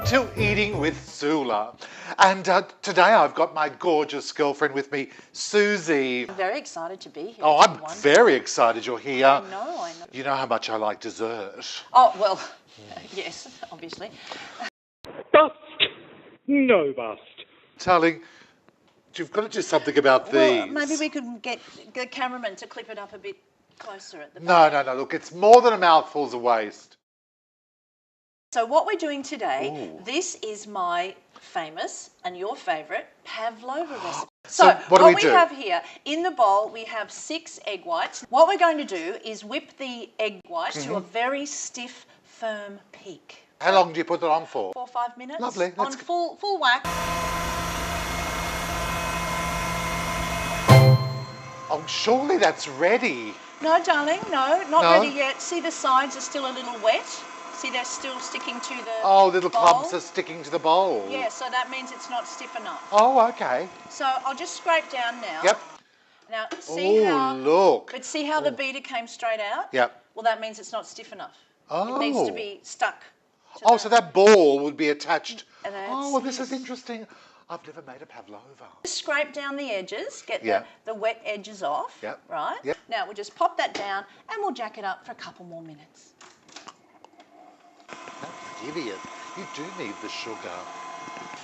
Welcome to Eating with Soula. And today I've got my gorgeous girlfriend with me, Susie. I'm very excited to be here. Oh, I'm very excited you're here. I know. You know how much I like dessert. Oh, well, yes, obviously. Bust. No bust. Darling, you've got to do something about these. Well, maybe we could get the cameraman to clip it up a bit closer at the No, back. no, look, it's more than a mouthful's of waste. So what we're doing today, Ooh. this is my famous and your favourite Pavlova recipe. So what do we do? have here, in the bowl, we have 6 egg whites. What we're going to do is whip the egg white to a very stiff, firm peak. How long do you put it on for? 4 or 5 minutes. Lovely. On full whack. Oh, surely that's ready. No, darling, no, not No? ready yet. See, the sides are still a little wet. See, they're still sticking to the Oh, little bowl. clumps are sticking to the bowl. Yeah, so that means it's not stiff enough. Oh, okay. So I'll just scrape down now. Yep. Now, see Oh, how... look. But see how the beater came straight out? Yep. Well, that means it's not stiff enough. Oh. It needs to be stuck. to Oh, the- so that ball would be attached. And that's Oh, well, this is it. interesting. I've never made a pavlova. Just scrape down the edges, get Yeah. the wet edges off, Yep. right? Yep. Now, we'll just pop that down and we'll jack it up for a couple more minutes. That's brilliant. You do need the sugar.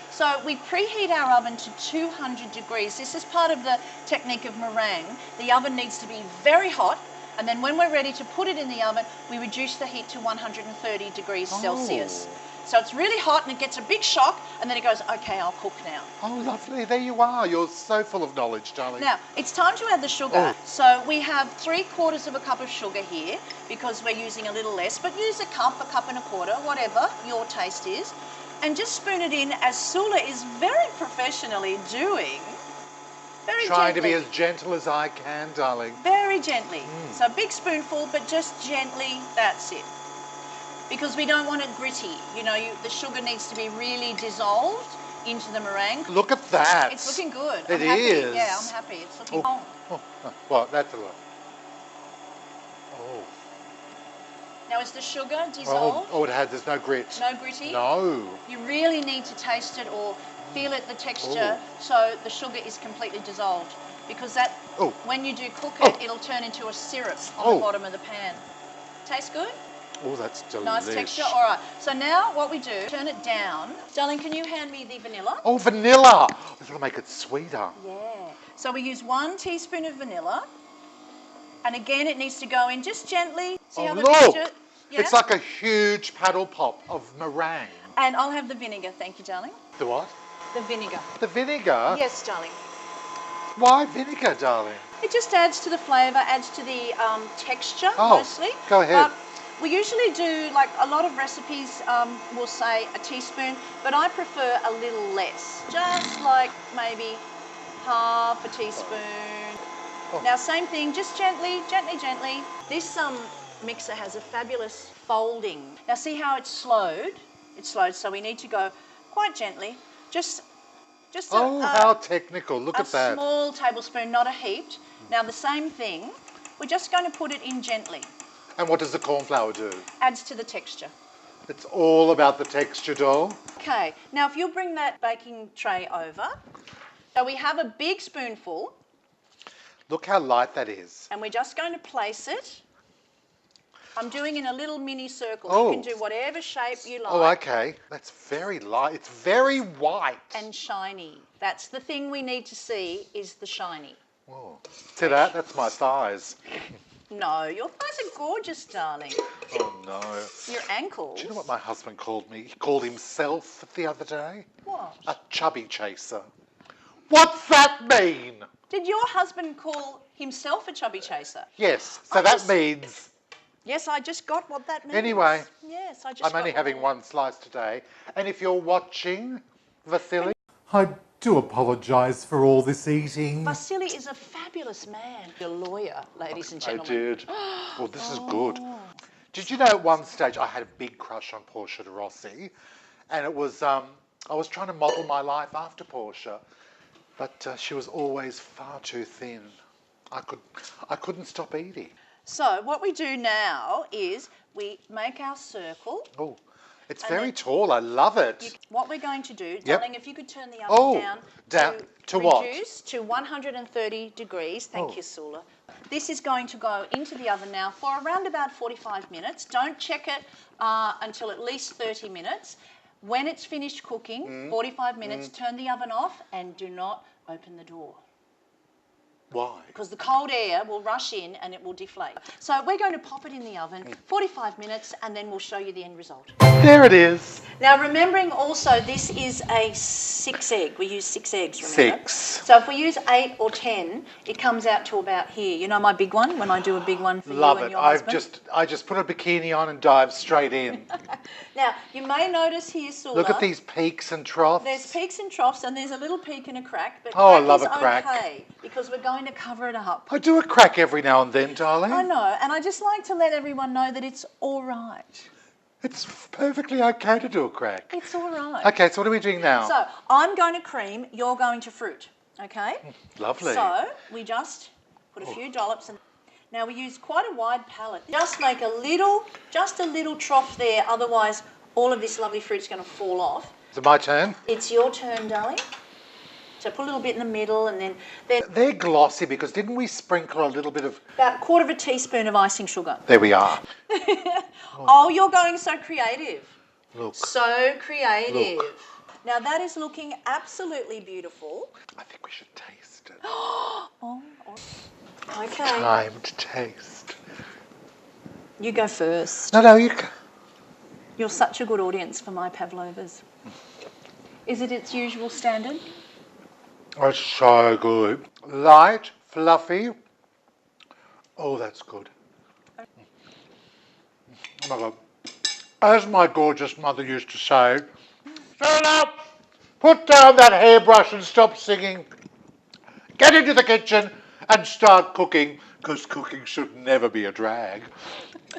So we preheat our oven to 200 degrees. This is part of the technique of meringue. The oven needs to be very hot, and then when we're ready to put it in the oven, we reduce the heat to 130 degrees Celsius. So it's really hot and it gets a big shock, and then it goes, okay, I'll cook now. Oh, lovely. There you are. You're so full of knowledge, darling. Now, it's time to add the sugar. Oh. So we have 3/4 of a cup of sugar here because we're using a little less, but use a cup and a quarter, whatever your taste is. And just spoon it in as Soula is very professionally doing. Very Trying to gently. be as gentle as I can, darling. Very gently. So a big spoonful, but just gently, that's it. Because we don't want it gritty. You know, the sugar needs to be really dissolved into the meringue. Look at that. It's looking good. It I'm happy. is. Yeah, I'm happy. It's looking... What? That's a lot. Oh. Now, is the sugar dissolved? Oh, there's no grit. No gritty? No. You really need to taste it or feel it, the texture, so the sugar is completely dissolved. Because that, when you do cook it, it'll turn into a syrup on the bottom of the pan. Tastes good? Oh, that's delicious. Nice texture. All right. So now what we do, turn it down. Darling, can you hand me the vanilla? Oh, vanilla. That'll make it sweeter. Yeah. So we use 1 teaspoon of vanilla. And again, it needs to go in just gently. See how the look. texture... Yeah? It's like a huge paddle pop of meringue. And I'll have the vinegar. Thank you, darling. The what? The vinegar. The vinegar? Yes, darling. Why vinegar, darling? It just adds to the flavour, adds to the texture, Oh, mostly. go ahead. But we usually do, like a lot of recipes will say a teaspoon, but I prefer a little less. Just like maybe half a teaspoon. Now, same thing, just gently, gently. This mixer has a fabulous folding. Now, see how it's slowed? It's slowed, so we need to go quite gently. Just how technical. Look at that. a small tablespoon, not a heap. Now, the same thing, we're just going to put it in gently. And what does the corn flour do? Adds to the texture. It's all about the texture, doll. Okay, now if you'll bring that baking tray over. So we have a big spoonful. Look how light that is. And we're just going to place it. I'm doing in a little mini circle. Oh. You can do whatever shape you like. Oh, okay. That's very light. It's very white. And shiny. That's the thing we need to see, is the shiny. Oh. See that? That's my thighs. No, your thighs are gorgeous, darling. Oh, no. Your ankles. Do you know what my husband called me? He called himself the other day? What? A chubby chaser. What's that mean? Did your husband call himself a chubby chaser? Yes, so that means... Yes, I just got what that means. Anyway, yes, I just I'm only having one slice today. And if you're watching, Vasily... I do apologise for all this eating. Vasily is a fabulous man. A lawyer, ladies and gentlemen. I did. Well, this is good. Did you know at one stage I had a big crush on Portia de Rossi? And it was, I was trying to model my life after Portia. But she was always far too thin. I couldn't stop eating. So what we do now is we make our circle. Oh, It's very tall. I love it. What we're going to do, Yep. darling, if you could turn the oven down to what? reduce to 130 degrees. Thank you, Soula. This is going to go into the oven now for around about 45 minutes. Don't check it until at least 30 minutes. When it's finished cooking, 45 minutes, turn the oven off and do not open the door. Why? Because the cold air will rush in and it will deflate. So we're going to pop it in the oven 45 minutes and then we'll show you the end result. There it is. Now remembering also this is a 6 egg. We use 6 eggs, remember? 6. So if we use 8 or 10, it comes out to about here. You know my big one when I do a big one for Love you and it. your husband? I just put a bikini on and dive straight in. Now you may notice here, Soula. Look at these peaks and troughs. There's peaks and troughs and there's a little peak and a crack. But Oh, I crack love is a crack. okay because we're going to cover it up. I do a crack every now and then, darling. I know, and I just like to let everyone know that it's all right. It's perfectly okay to do a crack. It's all right. Okay, so what are we doing now? So I'm going to cream, you're going to fruit, okay? Lovely. So we just put a few dollops in. Now we use quite a wide palette. Just make just a little trough there, otherwise all of this lovely fruit's going to fall off. Is it my turn? It's your turn, darling. So put a little bit in the middle and then They're glossy because didn't we sprinkle a little bit of... about 1/4 teaspoon of icing sugar. There we are. Oh, you're going so creative. Look. So creative. Look. Now that is looking absolutely beautiful. I think we should taste it. Oh, okay. Time to taste. You go first. No, you can. You're such a good audience for my Pavlovas. Is it its usual standard? It's so good. Light, fluffy. Oh, that's good. Oh my God. As my gorgeous mother used to say, stand up, put down that hairbrush and stop singing. Get into the kitchen and start cooking, because cooking should never be a drag.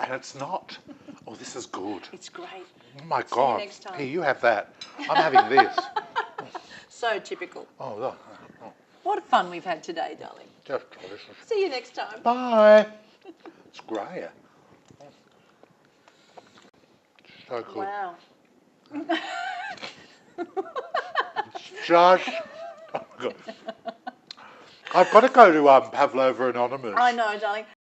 And it's not. Oh, this is good. It's great. Oh my See you God. next time. Here, you have that. I'm having this. So typical. Oh, look. Oh, What fun we've had today, darling. just delicious. See you next time. Bye. It's great. So good. Wow. Just, oh my God. I've got to go to Pavlova Anonymous. I know, darling.